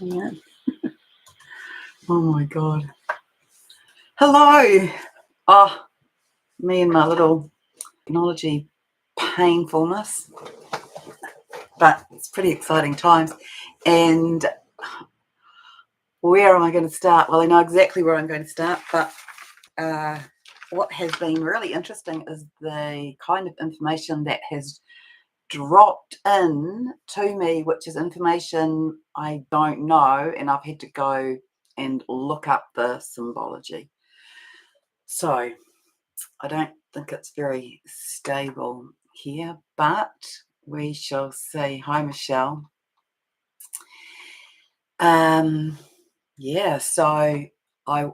Yeah. Oh my God. Hello. Oh, me and my little technology painfulness, but it's pretty exciting times. And where am I going to start? Well, I know exactly where I'm going to start, but what has been really interesting is the kind of information that has dropped in to me, which is information I don't know, and I've had to go and look up the symbology. So I don't think it's very stable here, but we shall see. Hi, Michelle. Yeah, so I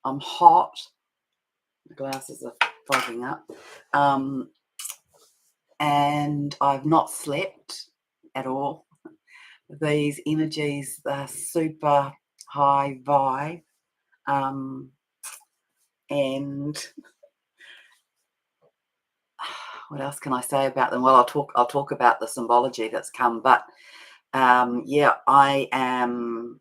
I'm hot. The glasses are fogging up. And I've not slept at all. These energies are super high vibe. And what else can I say about them? Well, I'll talk about the symbology that's come, but yeah, I am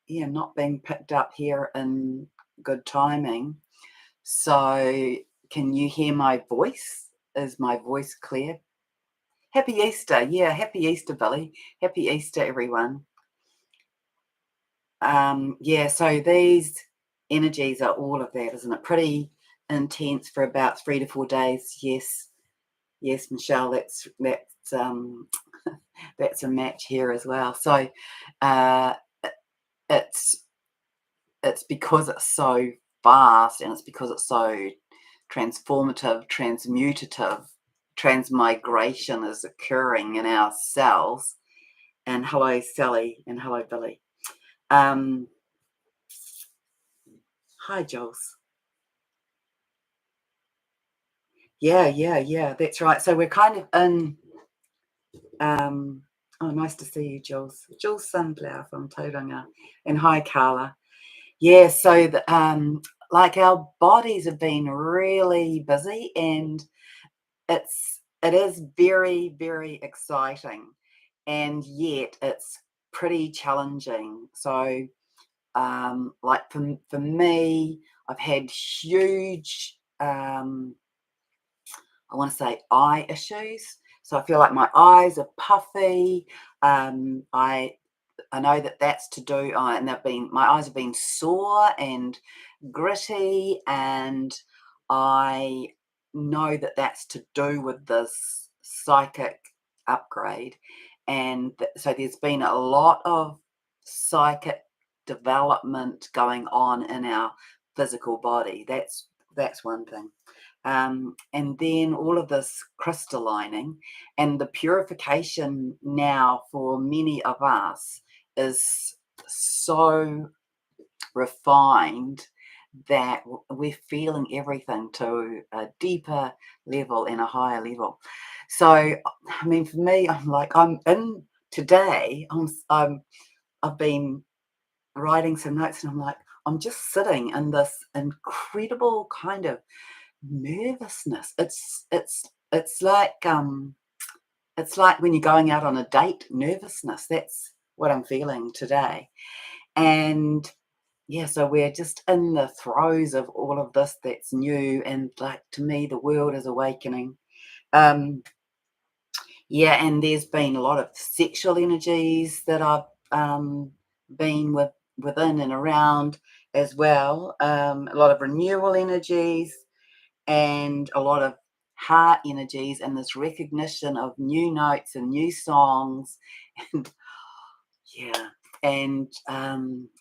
not being picked up here in good timing. So can you hear my voice? Is my voice clear? Happy Easter. Yeah, happy Easter, Billy. Happy Easter, everyone. Yeah, so these energies are all of that, isn't it? Pretty intense for about 3 to 4 days. Yes, Michelle, that's that's a match here as well. So it's because it's so fast, and it's because it's so transformative, transmutative, transmigration is occurring in our cells. And hello, Sally, and hello, Billy. Hi, Jules. Yeah, that's right. So we're kind of in oh, nice to see you, Jules. Jules Sunflower from Tauranga. And hi, Carla. Yeah, so like our bodies have been really busy, and it is very, very exciting, and yet it's pretty challenging. So like for me, I've had huge I want to say eye issues. So I feel like my eyes are puffy. I know that that's to do, and my eyes have been sore and gritty, and I know that that's to do with this psychic upgrade. And so there's been a lot of psychic development going on in our physical body. That's one thing. And then all of this crystallining and the purification now for many of us is so refined that we're feeling everything to a deeper level and a higher level. So, I mean, for me, I'm in today. I've been writing some notes, and I'm just sitting in this incredible kind of nervousness. It's like when you're going out on a date, nervousness. That's what I'm feeling today. And yeah, so we're just in the throes of all of this that's new, and like to me, the world is awakening. Um, yeah, and there's been a lot of sexual energies that I've been within and around as well. A lot of renewal energies, and a lot of heart energies, and this recognition of new notes and new songs and yeah, and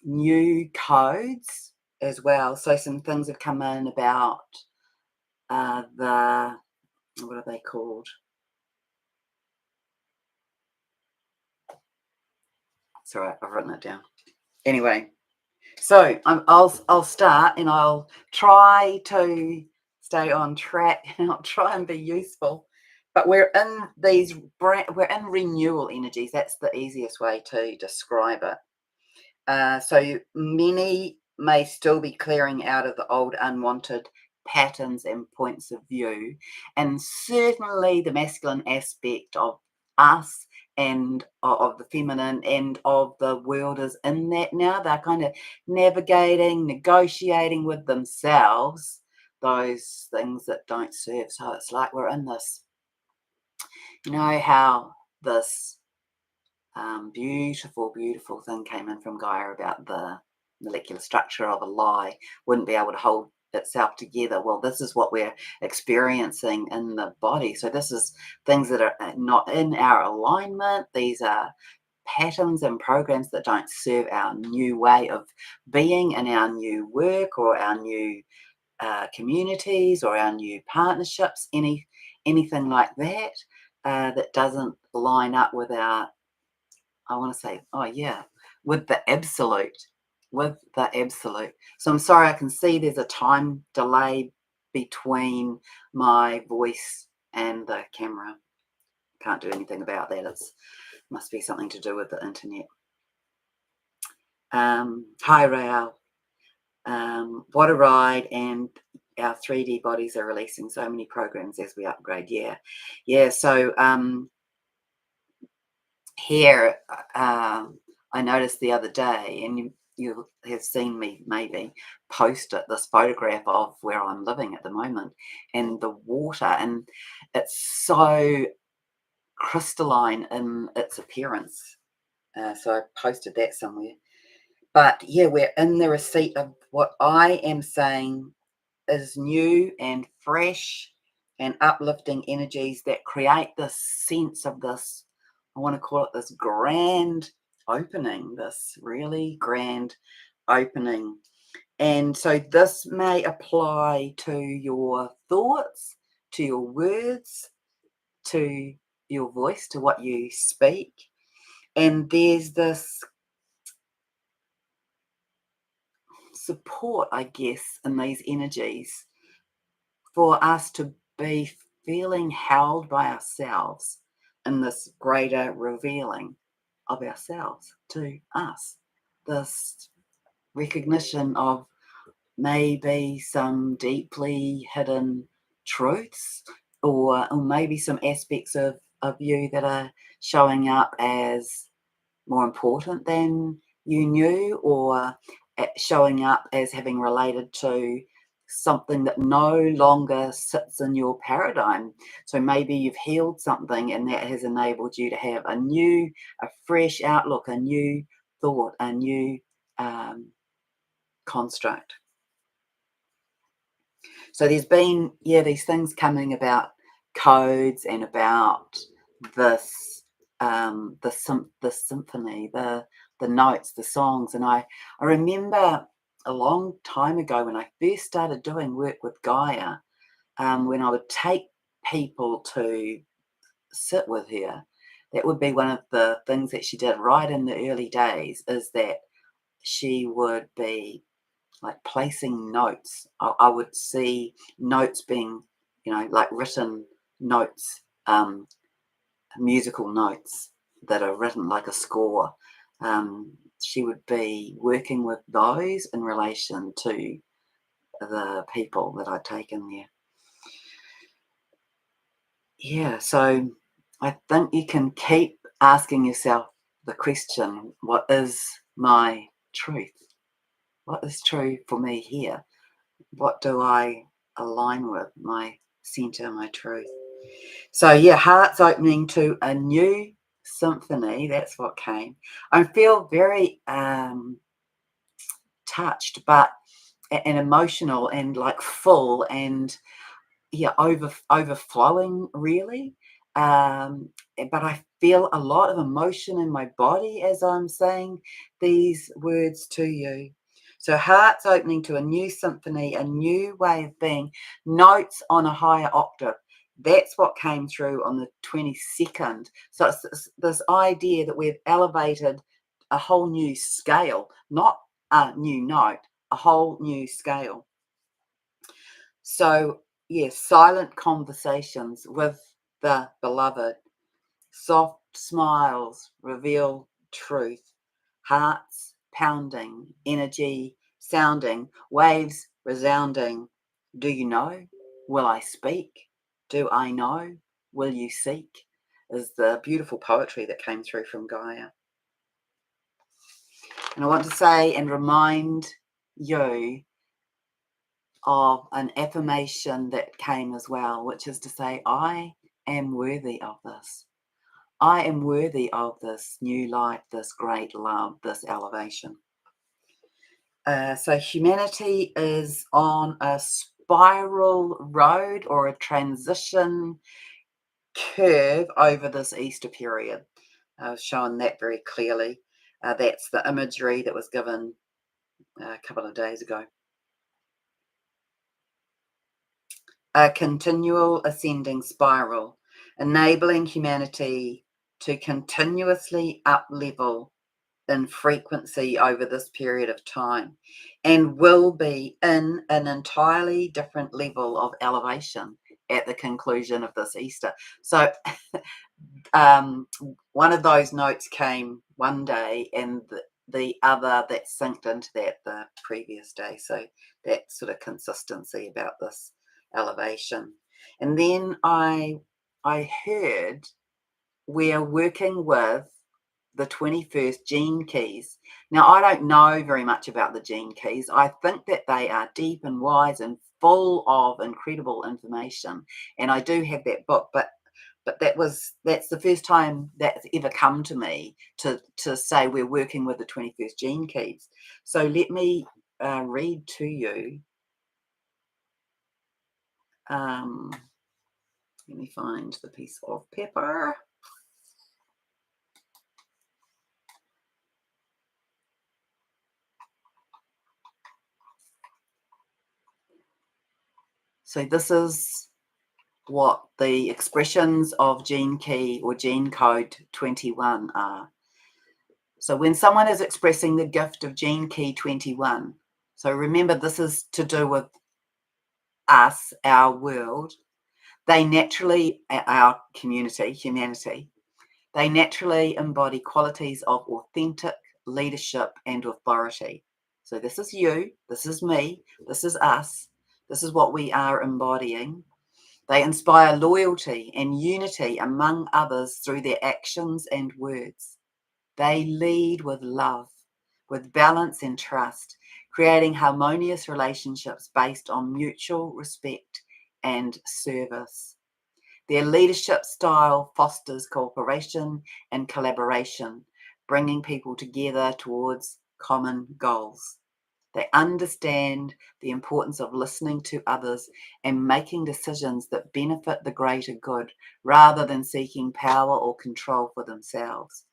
new codes as well. So some things have come in about the what are they called? Sorry, I've written it down. Anyway, so I'll start, and I'll try to stay on track, and I'll try and be useful. But we're in renewal energies. That's the easiest way to describe it. So many may still be clearing out of the old unwanted patterns and points of view, and certainly the masculine aspect of us and of the feminine and of the world is in that now. They're kind of navigating, negotiating with themselves those things that don't serve. So it's like we're in this, you know, how this beautiful, beautiful thing came in from Gaia about the molecular structure of a lie wouldn't be able to hold itself together. Well, this is what we're experiencing in the body. So this is things that are not in our alignment. These are patterns and programs that don't serve our new way of being and our new work or our new communities or our new partnerships, anything like that, that doesn't line up with our, I want to say, oh yeah, with the absolute, with the absolute. So I'm sorry, I can see there's a time delay between my voice and the camera. Can't do anything about that. It's must be something to do with the internet. Hi Rael. What a ride, and our 3D bodies are releasing so many programs as we upgrade. Yeah. So here, I noticed the other day, and you have seen me maybe post it, this photograph of where I'm living at the moment and the water, and it's so crystalline in its appearance. So I posted that somewhere. But yeah, we're in the receipt of what I am saying is new and fresh and uplifting energies that create this sense of this, I want to call it this grand opening, this really grand opening. And so this may apply to your thoughts, to your words, to your voice, to what you speak. And there's this support, I guess, in these energies for us to be feeling held by ourselves in this greater revealing of ourselves to us. This recognition of maybe some deeply hidden truths, or maybe some aspects of you that are showing up as more important than you knew, or showing up as having related to something that no longer sits in your paradigm. So maybe you've healed something and that has enabled you to have a fresh outlook, a new thought, a new construct. So there's been, these things coming about codes and about this, the symphony, the notes, the songs. And I remember a long time ago when I first started doing work with Gaia, when I would take people to sit with her, that would be one of the things that she did right in the early days, is that she would be like placing notes. I would see notes being, like written notes, musical notes that are written like a score. She would be working with those in relation to the people that I'd taken there. Yeah, so I think you can keep asking yourself the question, what is my truth? What is true for me here? What do I align with? My center, my truth. So yeah, heart's opening to a new symphony. That's what came. I feel very touched, but and emotional and like full and overflowing really. But I feel a lot of emotion in my body as I'm saying these words to you. So heart's opening to a new symphony, a new way of being, notes on a higher octave. That's what came through on the 22nd. So it's this idea that we've elevated a whole new scale, not a new note, a whole new scale. So, yes, silent conversations with the beloved, soft smiles reveal truth, hearts pounding, energy sounding, waves resounding. Do you know? Will I speak? Do I know? Will you seek? is the beautiful poetry that came through from Gaia. And I want to say and remind you of an affirmation that came as well, which is to say, I am worthy of this. I am worthy of this new life, this great love, this elevation. So humanity is on a spiral road or a transition curve over this Easter period. I was showing that very clearly. That's the imagery that was given a couple of days ago. A continual ascending spiral, enabling humanity to continuously up-level in frequency over this period of time, and will be in an entirely different level of elevation at the conclusion of this Easter. So one of those notes came one day, and the other that synced into that the previous day. So that sort of consistency about this elevation. And then I heard we're working with the 21st gene keys. Now, I don't know very much about the gene keys. I think that they are deep and wise and full of incredible information. And I do have that book, but that's the first time that's ever come to me to say we're working with the 21st gene keys. So let me read to you. Let me find the piece of paper. So this is what the expressions of gene key or gene code 21 are. So when someone is expressing the gift of gene key 21, so remember this is to do with us, our world, they naturally, our community, humanity, they naturally embody qualities of authentic leadership and authority. So this is you, this is me, this is us, this is what we are embodying. They inspire loyalty and unity among others through their actions and words. They lead with love, with balance and trust, creating harmonious relationships based on mutual respect and service. Their leadership style fosters cooperation and collaboration, bringing people together towards common goals. They understand the importance of listening to others and making decisions that benefit the greater good rather than seeking power or control for themselves.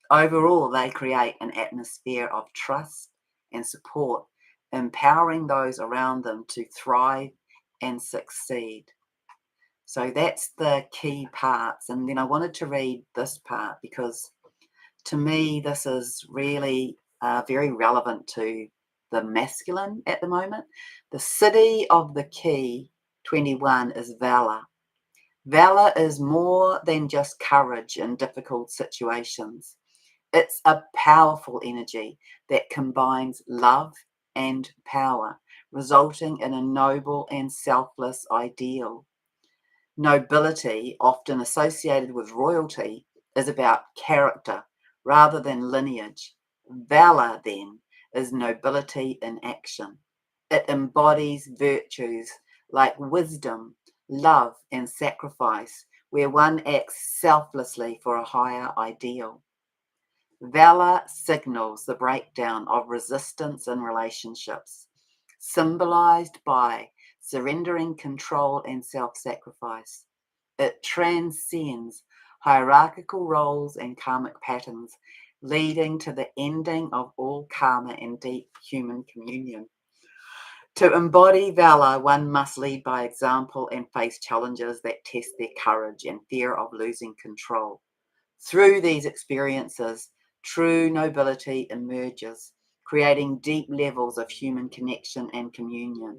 Overall, they create an atmosphere of trust and support, empowering those around them to thrive and succeed. So that's the key parts. And then I wanted to read this part because to me, this is really very relevant to the masculine at the moment. The city of the key 21 is valor. Valor is more than just courage in difficult situations. It's a powerful energy that combines love and power, resulting in a noble and selfless ideal. Nobility, often associated with royalty, is about character rather than lineage. Valor, then, is nobility in action. It embodies virtues like wisdom, love, and sacrifice, where one acts selflessly for a higher ideal. Valor signals the breakdown of resistance in relationships, symbolized by surrendering control and self-sacrifice. It transcends hierarchical roles and karmic patterns, leading to the ending of all karma and deep human communion. To embody valor, one must lead by example and face challenges that test their courage and fear of losing control. Through these experiences, true nobility emerges, creating deep levels of human connection and communion.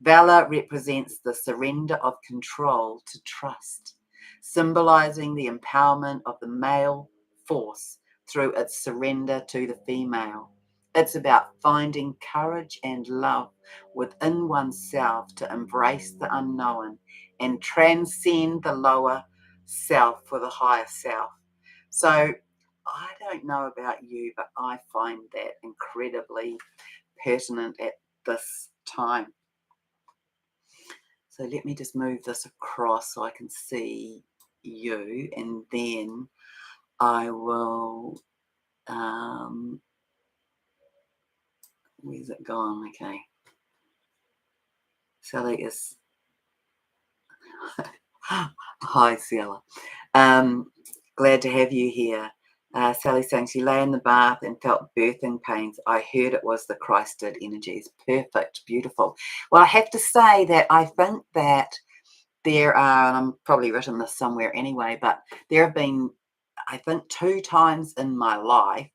Valor represents the surrender of control to trust, symbolizing the empowerment of the male force through its surrender to the female. It's about finding courage and love within oneself to embrace the unknown and transcend the lower self, for the higher self. So I don't know about you, but I find that incredibly pertinent at this time. So let me just move this across so I can see you, and then I will, where's it gone? Okay. Sally is, hi Sally. Glad to have you here. Sally saying she lay in the bath and felt birthing pains. I heard it was the Christed energies. Perfect, beautiful. Well, I have to say that I think that there are, and I'm probably written this somewhere anyway, but there have been, I think, 2 times in my life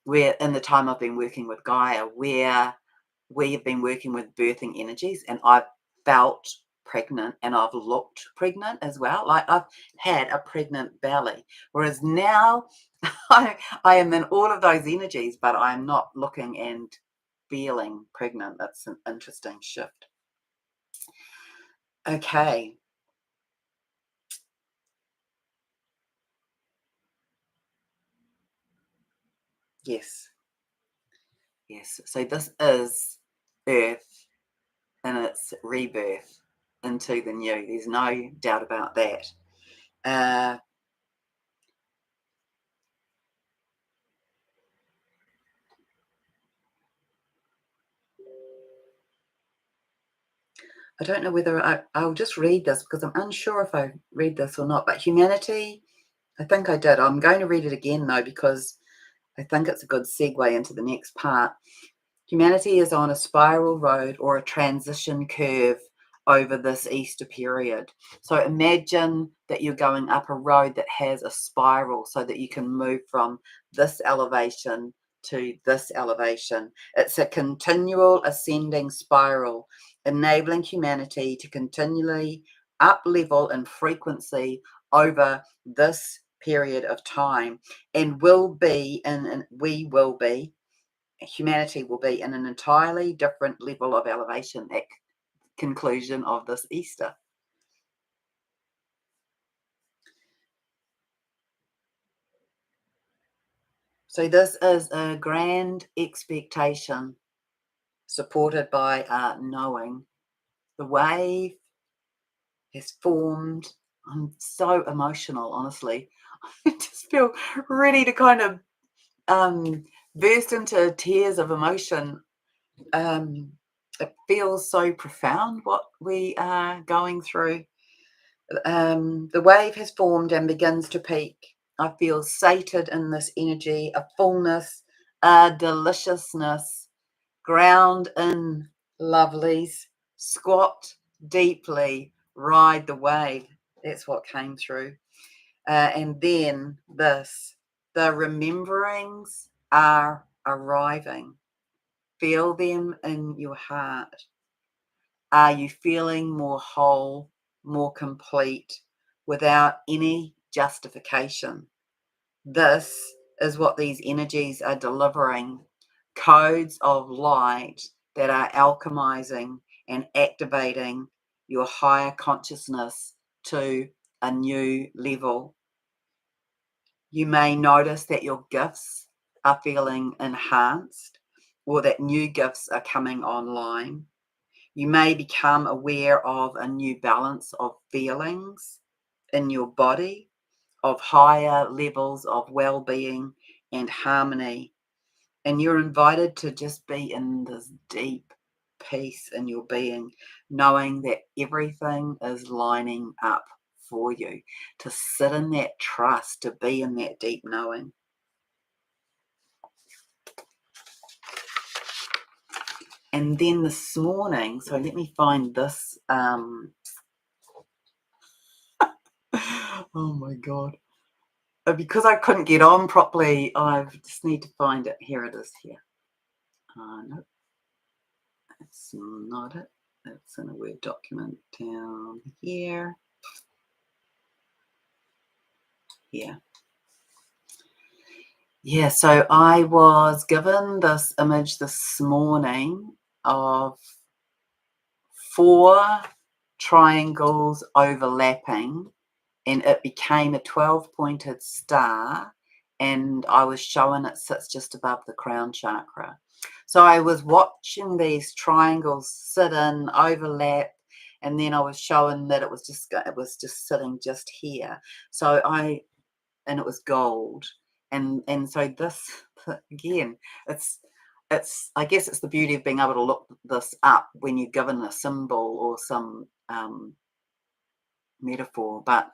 where, in the time I've been working with Gaia, where we have been working with birthing energies and I've felt pregnant and I've looked pregnant as well. Like I've had a pregnant belly. Whereas now I am in all of those energies, but I'm not looking and feeling pregnant. That's an interesting shift. Okay. Yes. Yes. So this is Earth and its rebirth into the new. There's no doubt about that. I don't know whether I'll just read this because I'm unsure if I read this or not. But humanity, I think I did. I'm going to read it again though because I think it's a good segue into the next part. Humanity is on a spiral road or a transition curve over this Easter period. So imagine that you're going up a road that has a spiral so that you can move from this elevation to this elevation. It's a continual ascending spiral, enabling humanity to continually up level in frequency over this period of time, and we will be, humanity will be in an entirely different level of elevation at conclusion of this Easter. So this is a grand expectation supported by knowing. The wave has formed. I'm so emotional, honestly. I just feel ready to kind of burst into tears of emotion. It feels so profound what we are going through. The wave has formed and begins to peak. I feel sated in this energy, a fullness, a deliciousness. Ground in, lovelies. Squat deeply, ride the wave. That's what came through. And then this, the rememberings are arriving. Feel them in your heart. Are you feeling more whole, more complete, without any justification? This is what these energies are delivering, codes of light that are alchemizing and activating your higher consciousness to a new level. You may notice that your gifts are feeling enhanced or that new gifts are coming online. You may become aware of a new balance of feelings in your body, of higher levels of well-being and harmony. And you're invited to just be in this deep peace in your being, knowing that everything is lining up for you, to sit in that trust, to be in that deep knowing. And then this morning, so let me find this. Oh my God. Because I couldn't get on properly, I just need to find it. Here it is here. No, that's not it. It's in a Word document down here. Yeah. Yeah, so I was given this image this morning of 4 triangles overlapping and it became a 12-pointed star, and I was shown it sits just above the crown chakra. So I was watching these triangles sit in, overlap, and then I was shown that it was just sitting just here. So and it was gold, and so this again, it's I guess it's the beauty of being able to look this up when you're given a symbol or some metaphor, but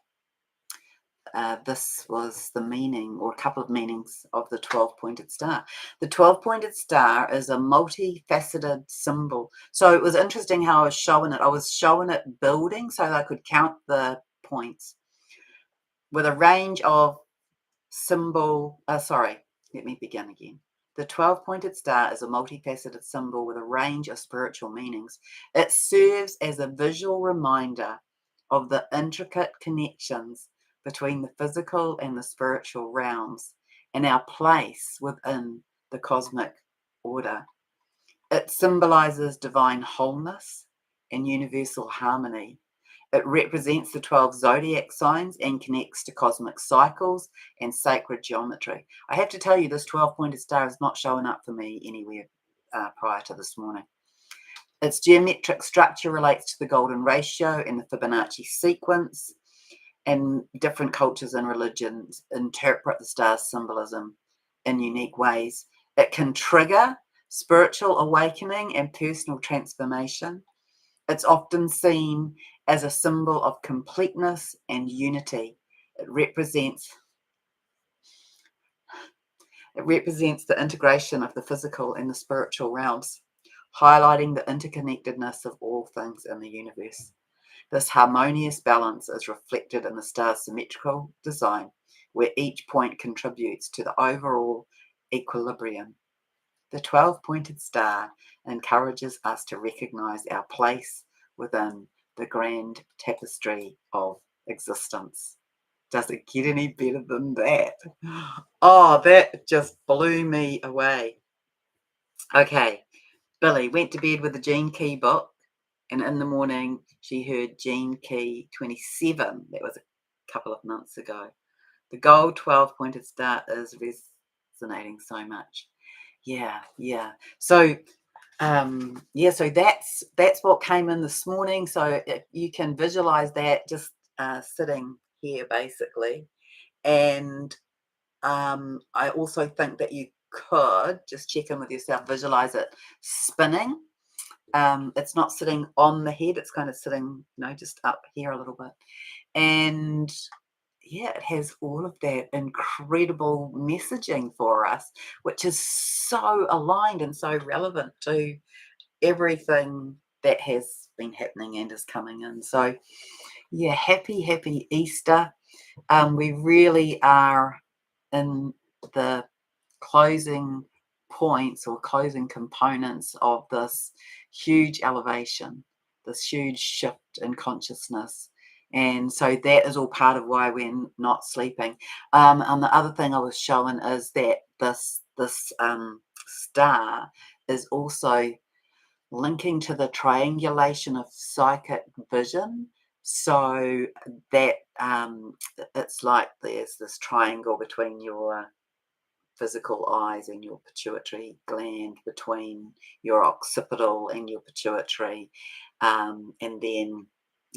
this was the meaning, or a couple of meanings, of the 12-pointed star. The 12-pointed star is a multifaceted symbol. So it was interesting how I was showing it. I was showing it building so that I could count the points with a range of let me begin again. The 12-pointed star is a multifaceted symbol with a range of spiritual meanings. It serves as a visual reminder of the intricate connections between the physical and the spiritual realms and our place within the cosmic order. It symbolizes divine wholeness and universal harmony. It represents the 12 zodiac signs and connects to cosmic cycles and sacred geometry. I have to tell you, this 12-pointed star is not showing up for me anywhere prior to this morning. Its geometric structure relates to the golden ratio and the Fibonacci sequence, and different cultures and religions interpret the star's symbolism in unique ways. It can trigger spiritual awakening and personal transformation. It's often seen as a symbol of completeness and unity. It represents the integration of the physical and the spiritual realms, highlighting the interconnectedness of all things in the universe. This harmonious balance is reflected in the star's symmetrical design, where each point contributes to the overall equilibrium. The 12-pointed star encourages us to recognize our place within the grand tapestry of existence. Does it get any better than that? Oh, that just blew me away. Okay, Billy went to bed with the Gene Key book, and in the morning she heard Gene Key 27. That was a couple of months ago. The gold 12-pointed star is resonating so much. Yeah. So so that's what came in this morning. So if you can visualize that just sitting here basically. And I also think that you could just check in with yourself, visualize it spinning. It's not sitting on the head, it's kind of sitting, just up here a little bit. And yeah, it has all of that incredible messaging for us, which is so aligned and so relevant to everything that has been happening and is coming in. So yeah, happy Easter. We really are in the closing points or closing components of this huge elevation, this huge shift in consciousness. And so that is all part of why we're not sleeping. And the other thing I was showing is that this star is also linking to the triangulation of psychic vision. So that it's like there's this triangle between your physical eyes and your pituitary gland, between your occipital and your pituitary, and then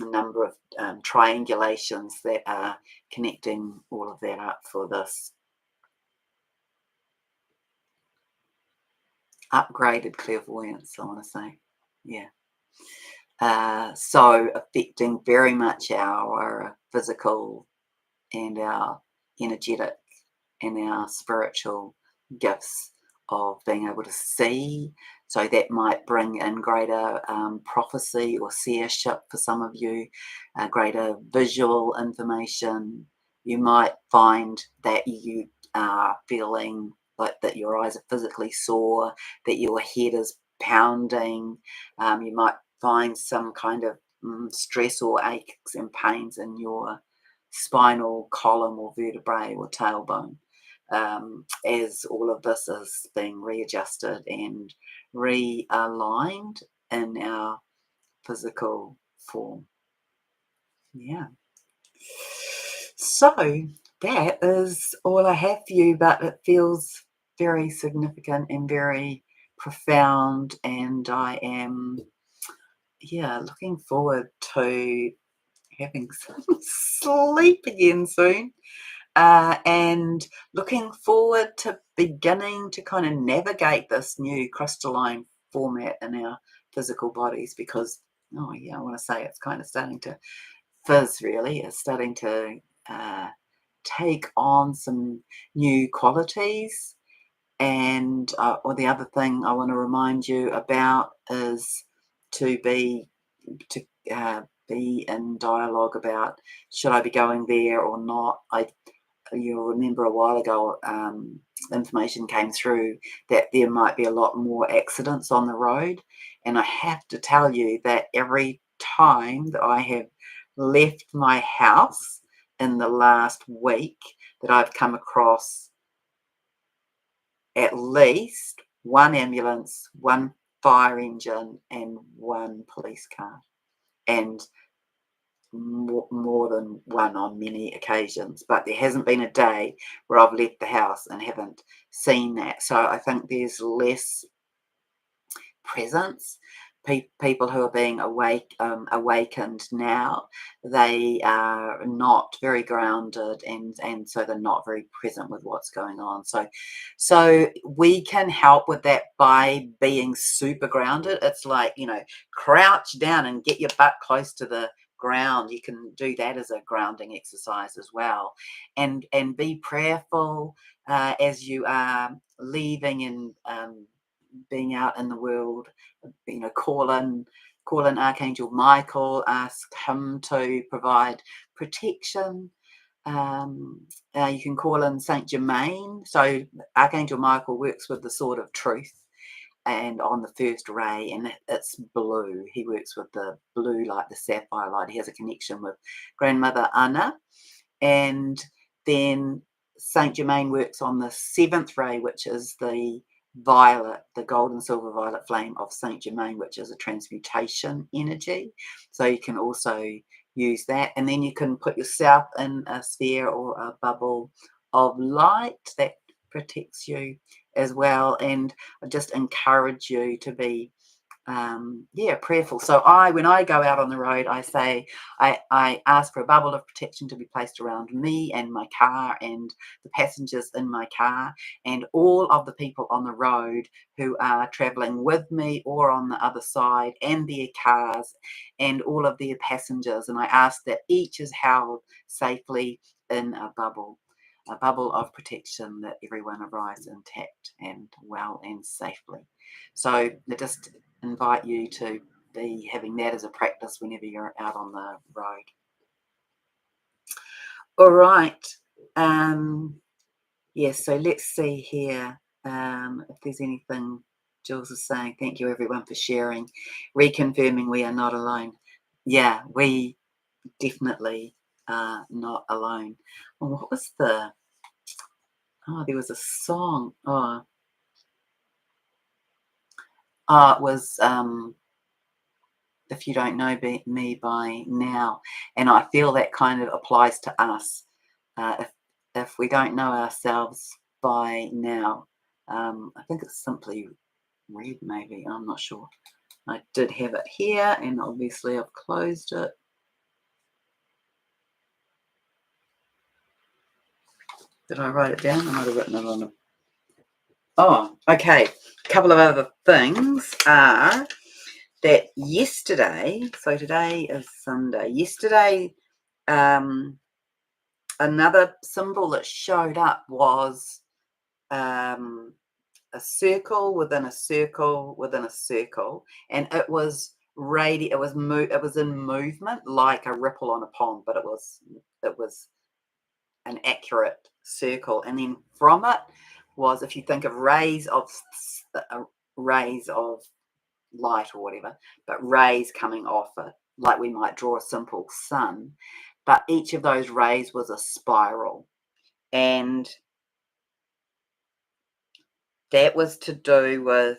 a number of triangulations that are connecting all of that up for this upgraded clairvoyance, I want to say. Yeah. So affecting very much our physical and our energetic and our spiritual gifts of being able to see. So that might bring in greater prophecy or seership for some of you, greater visual information. You might find that you are feeling like that your eyes are physically sore, that your head is pounding. You might find some kind of stress or aches and pains in your spinal column or vertebrae or tailbone, as all of this is being readjusted and realigned in our physical form. Yeah. So that is all I have for you, but it feels very significant and very profound, and I am, yeah, looking forward to having some sleep again soon. And looking forward to beginning to kind of navigate this new crystalline format in our physical bodies, because, oh yeah, I want to say it's kind of starting to fizz, really. It's starting to uh, take on some new qualities. And or the other thing I want to remind you about is to to uh, be in dialogue about, should I be going there or not. You'll remember a while ago, information came through that there might be a lot more accidents on the road. And I have to tell you that every time that I have left my house in the last week, that I've come across at least one ambulance, one fire engine, and one police car. And more than one on many occasions, but there hasn't been a day where I've left the house and haven't seen that. So I think there's less presence. People who are being awakened now, they are not very grounded, and so they're not very present with what's going on. So we can help with that by being super grounded. It's like, crouch down and get your butt close to the ground. You can do that as a grounding exercise as well, and be prayerful as you are leaving and being out in the world. Call in Archangel Michael, ask him to provide protection. You can call in Saint Germain. So Archangel Michael works with the sword of truth, and on the first ray, and it's blue. He works with the blue light, the sapphire light. He has a connection with Grandmother Anna. And then Saint Germain works on the seventh ray, which is the violet, the gold and silver violet flame of Saint Germain, which is a transmutation energy. So you can also use that. And then you can put yourself in a sphere or a bubble of light that protects you as well. And I just encourage you to be prayerful. So when I go out on the road, I say, I ask for a bubble of protection to be placed around me and my car and the passengers in my car and all of the people on the road who are traveling with me or on the other side, and their cars and all of their passengers. And I ask that each is held safely in a bubble of protection, that everyone arrives intact and well and safely. So I just invite you to be having that as a practice whenever you're out on the road. All right. Yes, so let's see here if there's anything Jules is saying. Thank you, everyone, for sharing. Reconfirming we are not alone. Yeah, we definitely are not alone. Well, what was there was a song. It was If You Don't Know Me By Now. And I feel that kind of applies to us. If we don't know ourselves by now, I think it's Simply Red, maybe. I'm not sure. I did have it here, and obviously I've closed it. Did I write it down? I might have written it on it. Oh, okay. A couple of other things are that yesterday, so today is Sunday, yesterday, another symbol that showed up was a circle within a circle within a circle, and it was it was in movement like a ripple on a pond, but it was an accurate circle. And then from it was, if you think of rays of light or whatever, but rays coming off it, like we might draw a simple sun, but each of those rays was a spiral. And that was to do with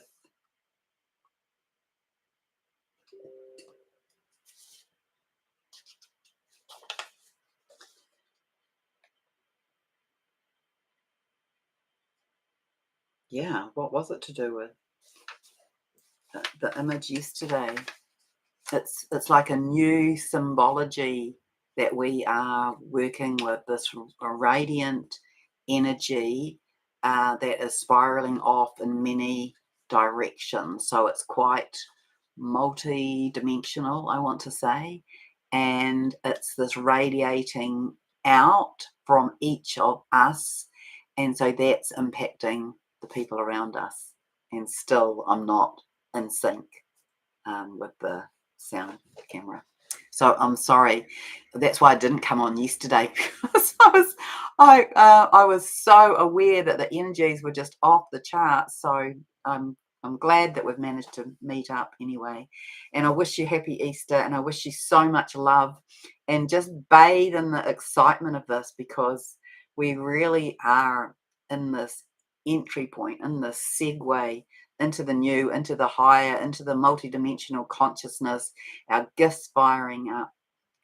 Yeah, what was it to do with? The image yesterday. It's like a new symbology that we are working with, this radiant energy that is spiraling off in many directions. So it's quite multi-dimensional, I want to say, and it's this radiating out from each of us, and so that's impacting the people around us. And still, I'm not in sync with the sound camera. So I'm sorry. That's why I didn't come on yesterday, because I was so aware that the energies were just off the charts. So I'm glad that we've managed to meet up anyway. And I wish you happy Easter, and I wish you so much love, and just bathe in the excitement of this, because we really are in this entry point, in this segue into the new, into the higher, into the multidimensional consciousness, our gifts firing up,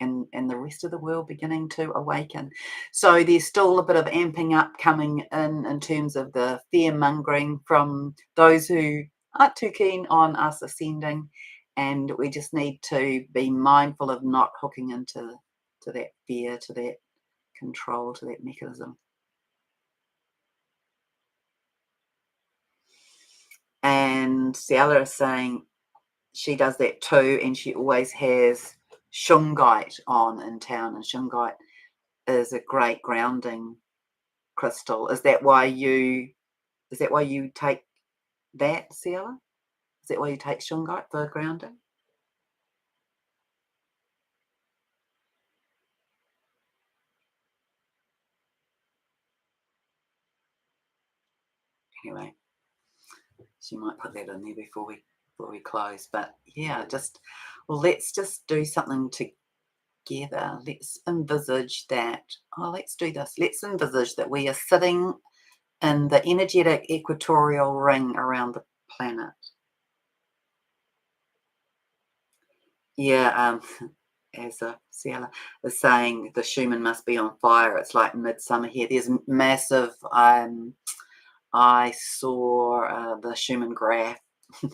and the rest of the world beginning to awaken. So there's still a bit of amping up coming in terms of the fear mongering from those who aren't too keen on us ascending, and we just need to be mindful of not hooking into that fear, to that control, to that mechanism. And Ciela is saying she does that too, and she always has shungite on in town, and shungite is a great grounding crystal. Is that why you take that, Ciela? Is that why you take shungite for grounding? Anyway, she might put that in there before we close. But yeah, let's just do something together. Let's envisage that. Oh, let's do this. Let's envisage that we are sitting in the energetic equatorial ring around the planet. Yeah, as Ciela is saying, the Schumann must be on fire. It's like midsummer here. There's massive. I saw the Schumann graph.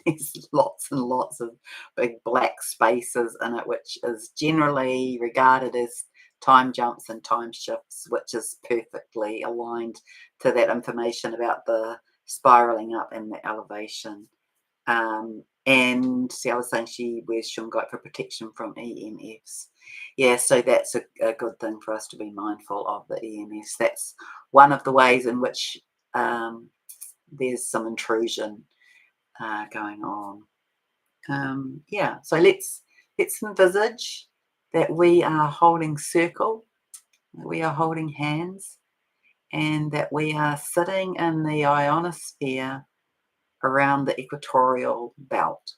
There's lots and lots of big black spaces in it, which is generally regarded as time jumps and time shifts, which is perfectly aligned to that information about the spiraling up and the elevation. And see, I was saying she wears shungite for protection from EMFs. Yeah, so that's a good thing for us to be mindful of, the EMFs. That's one of the ways in which there's some intrusion going on. Yeah, so let's envisage that we are holding circle, that we are holding hands, and that we are sitting in the ionosphere around the equatorial belt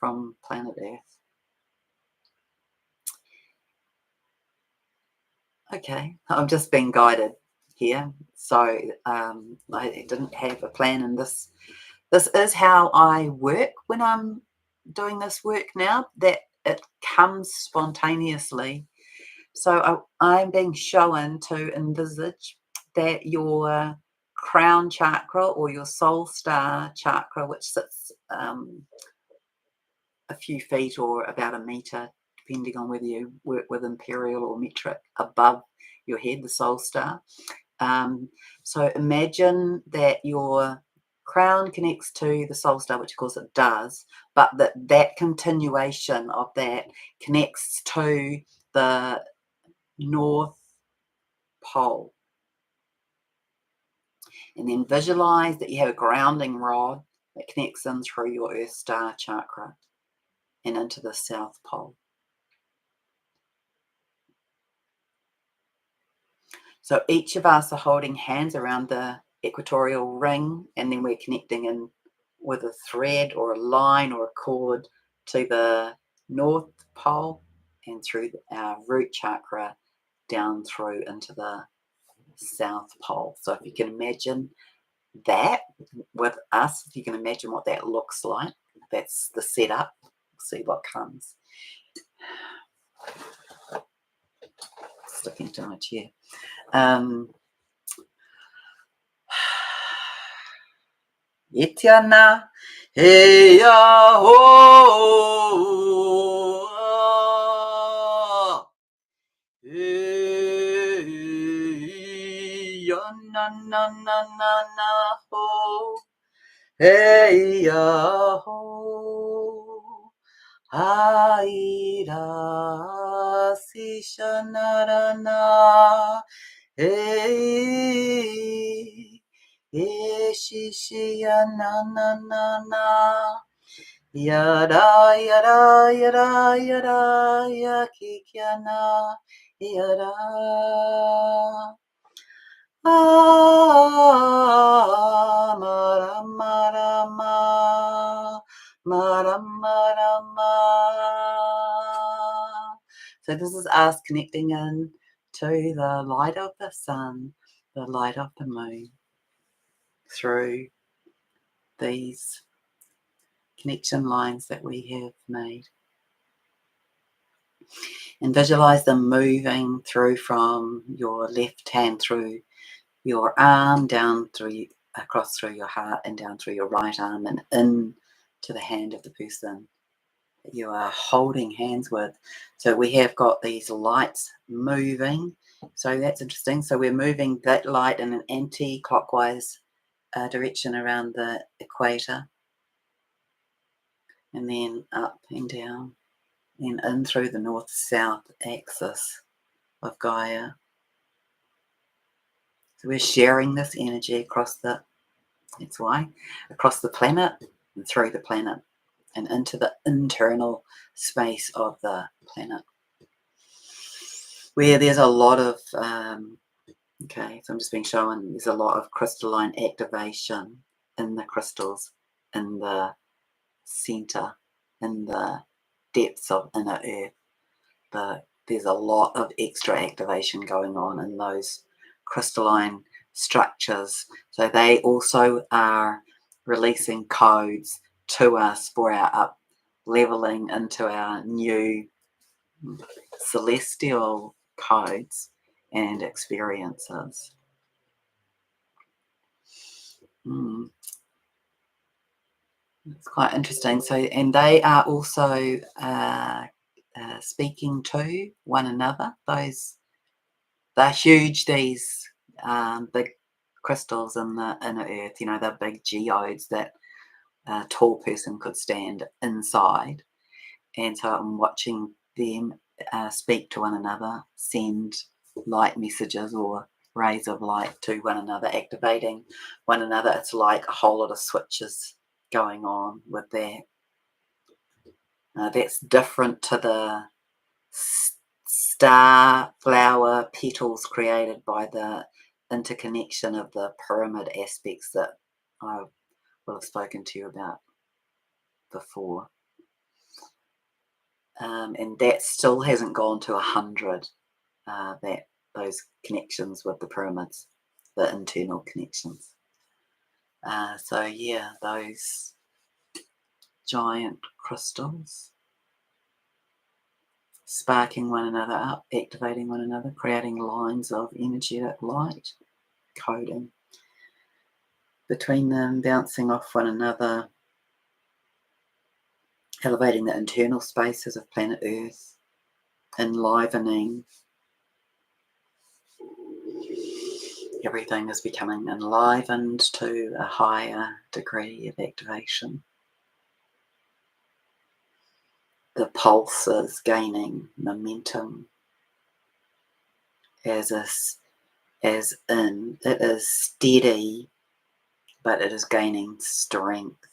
from planet Earth. Okay, I'm just being guided here. So I didn't have a plan, and this is how I work when I'm doing this work now, that it comes spontaneously. So I'm being shown to envisage that your crown chakra, or your soul star chakra, which sits a few feet or about a meter, depending on whether you work with imperial or metric, above your head, the soul star. So imagine that your crown connects to the soul star, which of course it does, but that continuation of that connects to the North Pole. And then visualize that you have a grounding rod that connects in through your Earth Star chakra and into the South Pole. So each of us are holding hands around the equatorial ring, and then we're connecting in with a thread or a line or a cord to the North Pole and through our root chakra down through into the South Pole. So if you can imagine that with us, if you can imagine what that looks like, that's the setup. We'll see what comes. Sticking to my chair. Itiana, hey ya ho, hey ya na na na na na ho, hey ya ho, aira si shanarana, hey. Yeshishiya na na na na yada yada yada yada yakikyana yada marama marama. So this is us connecting in to the light of the sun, the light of the moon, through these connection lines that we have made. And visualize them moving through from your left hand through your arm, down through, across through your heart, and down through your right arm, and in to the hand of the person that you are holding hands with. So we have got these lights moving. So that's interesting. So we're moving that light in an anti-clockwise direction around the equator, and then up and down and in through the north-south axis of Gaia. So we're sharing this energy across the, that's why, across the planet and through the planet and into the internal space of the planet, where there's a lot of, okay, so I'm just being shown there's a lot of crystalline activation in the crystals, in the center, in the depths of inner earth. But there's a lot of extra activation going on in those crystalline structures. So they also are releasing codes to us for our up leveling into our new celestial codes and experiences. It's quite interesting. So, and they are also speaking to one another. They're huge, these big crystals in the inner earth, you know, they're big geodes that a tall person could stand inside. And so I'm watching them speak to one another, send light messages or rays of light to one another, activating one another. It's like a whole lot of switches going on with that. That's different to the star flower petals created by the interconnection of the pyramid aspects that I will have spoken to you about before. And that still hasn't gone to 100, those connections with the pyramids, the internal connections. So yeah, those giant crystals sparking one another up, activating one another, creating lines of energetic light, coding between them, bouncing off one another, elevating the internal spaces of planet Earth, enlivening. Everything is becoming enlivened to a higher degree of activation. The pulse is gaining momentum it is steady, but it is gaining strength.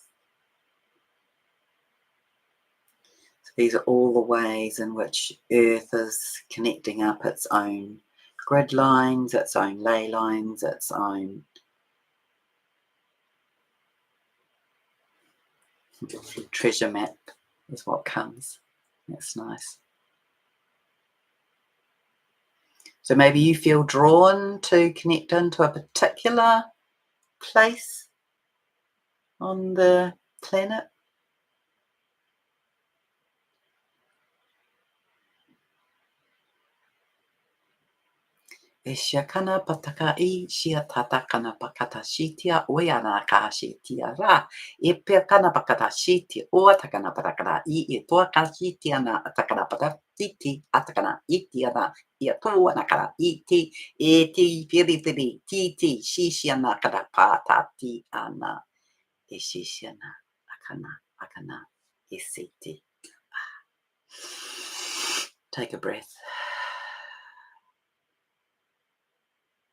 So these are all the ways in which Earth is connecting up its own grid lines, its own ley lines, its own treasure map is what comes. That's nice. So maybe you feel drawn to connect into a particular place on the planet. Eshakana patakai shia tatakana pakata shitia oyana kashitia ra epekana pakata shiti o takana patakana I toaka shitiana atakana patatiti atakana itiana iatoana kara iti eti piri piri titi shishiana kada patati ana eshishiana akana isiti. Take a breath.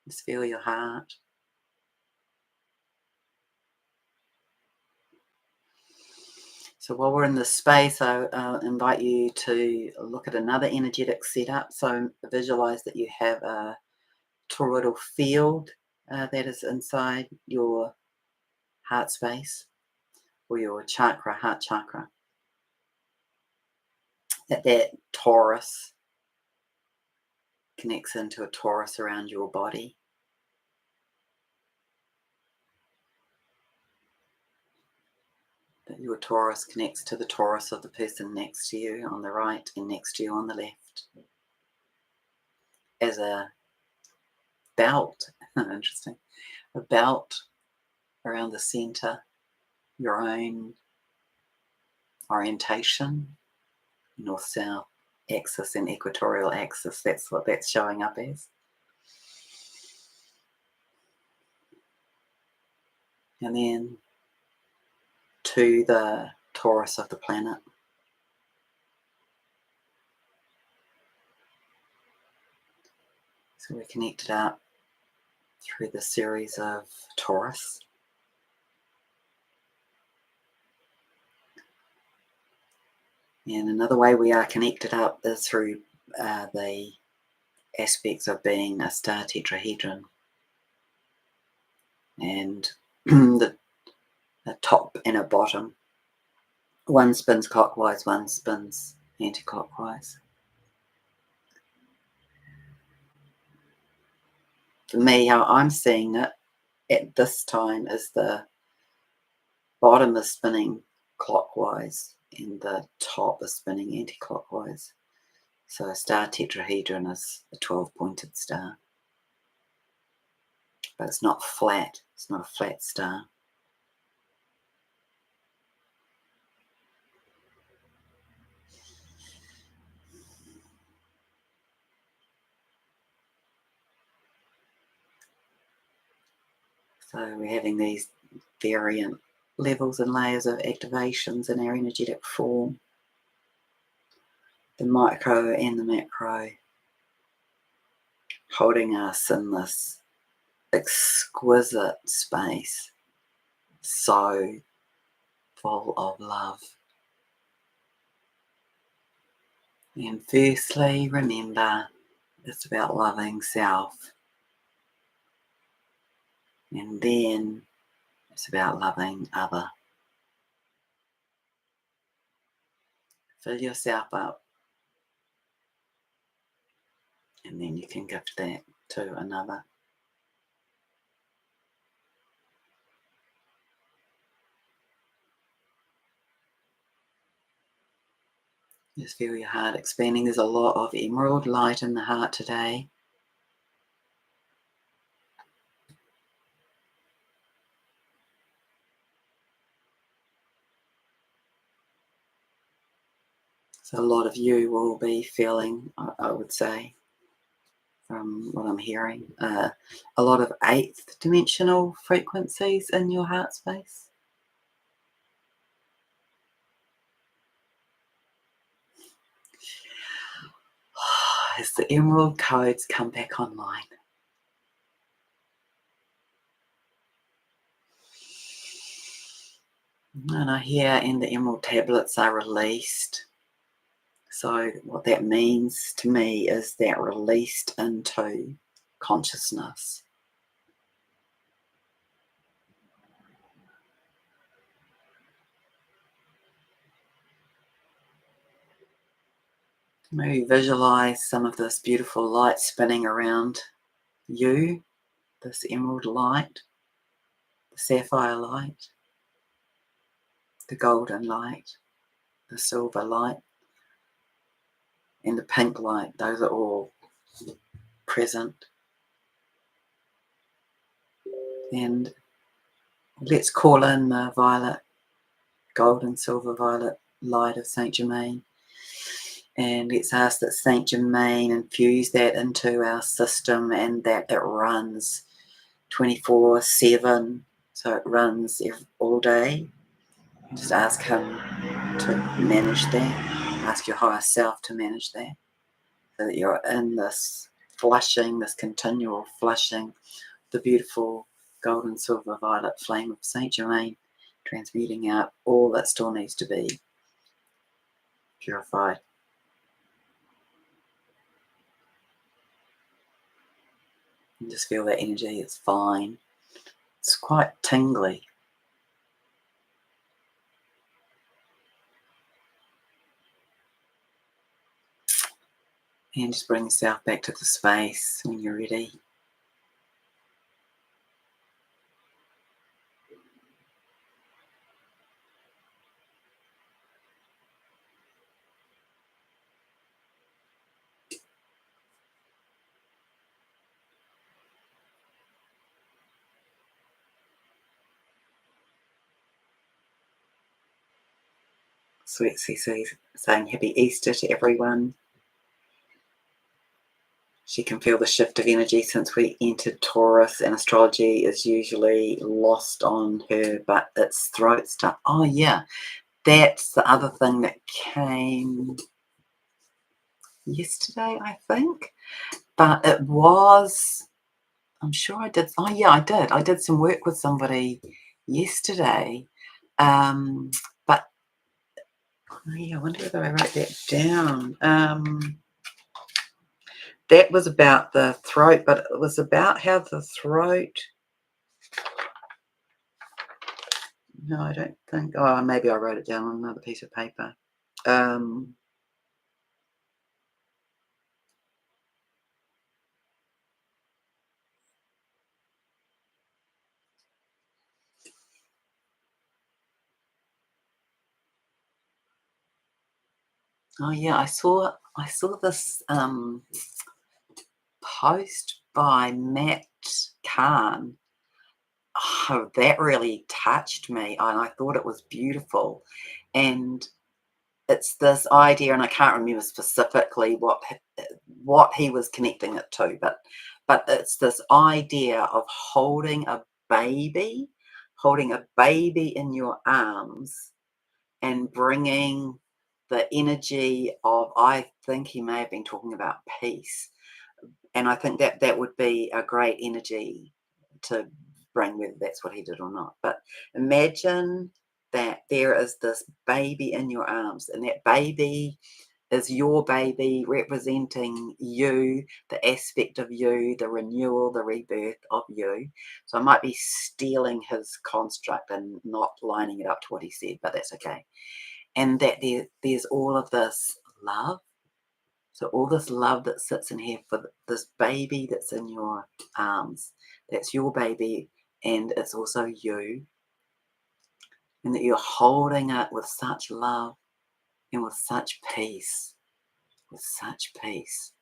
Just feel your heart. So while we're in this space, I invite you to look at another energetic setup. So visualize that you have a toroidal field that is inside your heart space or your chakra, heart chakra. That torus connects into a torus around your body. That your torus connects to the torus of the person next to you on the right and next to you on the left. As a belt, interesting, a belt around the center, your own orientation, north-south axis and equatorial axis. That's what that's showing up as. And then to the torus of the planet. So we're connected up through the series of torus. And another way we are connected up is through the aspects of being a star tetrahedron. And the top and a bottom. One spins clockwise, one spins anti-clockwise. For me, how I'm seeing it at this time is the bottom is spinning clockwise and the top is spinning anti-clockwise. So a star tetrahedron is a 12-pointed star. But it's not flat. It's not a flat star. So we're having these variant levels and layers of activations in our energetic form. The micro and the macro holding us in this exquisite space, so full of love. And firstly, remember, it's about loving self. And then it's about loving other. Fill yourself up. And then you can give that to another. Just feel your heart expanding. There's a lot of emerald light in the heart today. So a lot of you will be feeling, I would say, from what I'm hearing, a lot of 8th dimensional frequencies in your heart space. As the emerald codes come back online. And I hear, and the emerald tablets are released. So what that means to me is that released into consciousness. Maybe visualize some of this beautiful light spinning around you, this emerald light, the sapphire light, the golden light, the silver light, and the pink light. Those are all present And let's call in the violet, gold and silver violet light of Saint Germain. And let's ask that Saint Germain infuse that into our system and that it runs 24/7. So it runs all day. Just ask him to manage that. Ask your higher self to manage that. So that you're in this flushing, this continual flushing, the beautiful gold and silver violet flame of Saint Germain, transmuting out all that still needs to be purified. And just feel that energy, it's fine. It's quite tingly. And just bring yourself back to the space when you're ready. Sweet Cece saying happy Easter to everyone. She can feel the shift of energy since we entered Taurus, and astrology is usually lost on her, but it's throat stuff. Oh, yeah. That's the other thing that came yesterday, I think. But it was, I'm sure I did. Oh, yeah, I did. I did some work with somebody yesterday. But, oh, yeah, I wonder whether I wrote that down. That was about the throat, but it was about how the throat. No, I don't think. Oh, maybe I wrote it down on another piece of paper. Um, oh yeah, I saw this post by Matt Kahn. Oh, that really touched me, and I thought it was beautiful. And it's this idea, and I can't remember specifically what he was connecting it to, but it's this idea of baby, holding a baby in your arms and bringing the energy of, I think he may have been talking about peace. And I think that that would be a great energy to bring, whether that's what he did or not. But imagine that there is this baby in your arms, and that baby is your baby representing you, the aspect of you, the renewal, the rebirth of you. So I might be stealing his construct and not lining it up to what he said, but that's okay. And that there's all of this love. So all this love that sits in here for this baby that's in your arms, that's your baby, and it's also you, and that you're holding it with such love and with such peace, with such peace.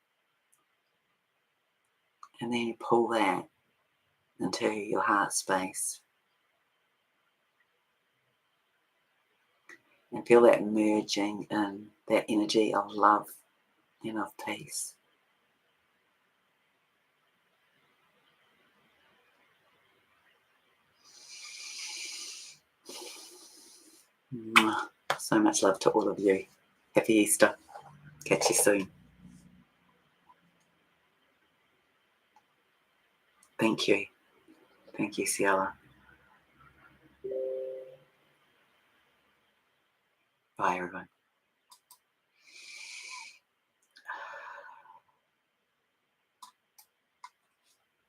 And then you pull that into your heart space and feel that merging in that energy of love and of peace. Mwah. So much love to all of you. Happy Easter. Catch you soon. Thank you. Thank you, Ciela. Bye, everyone.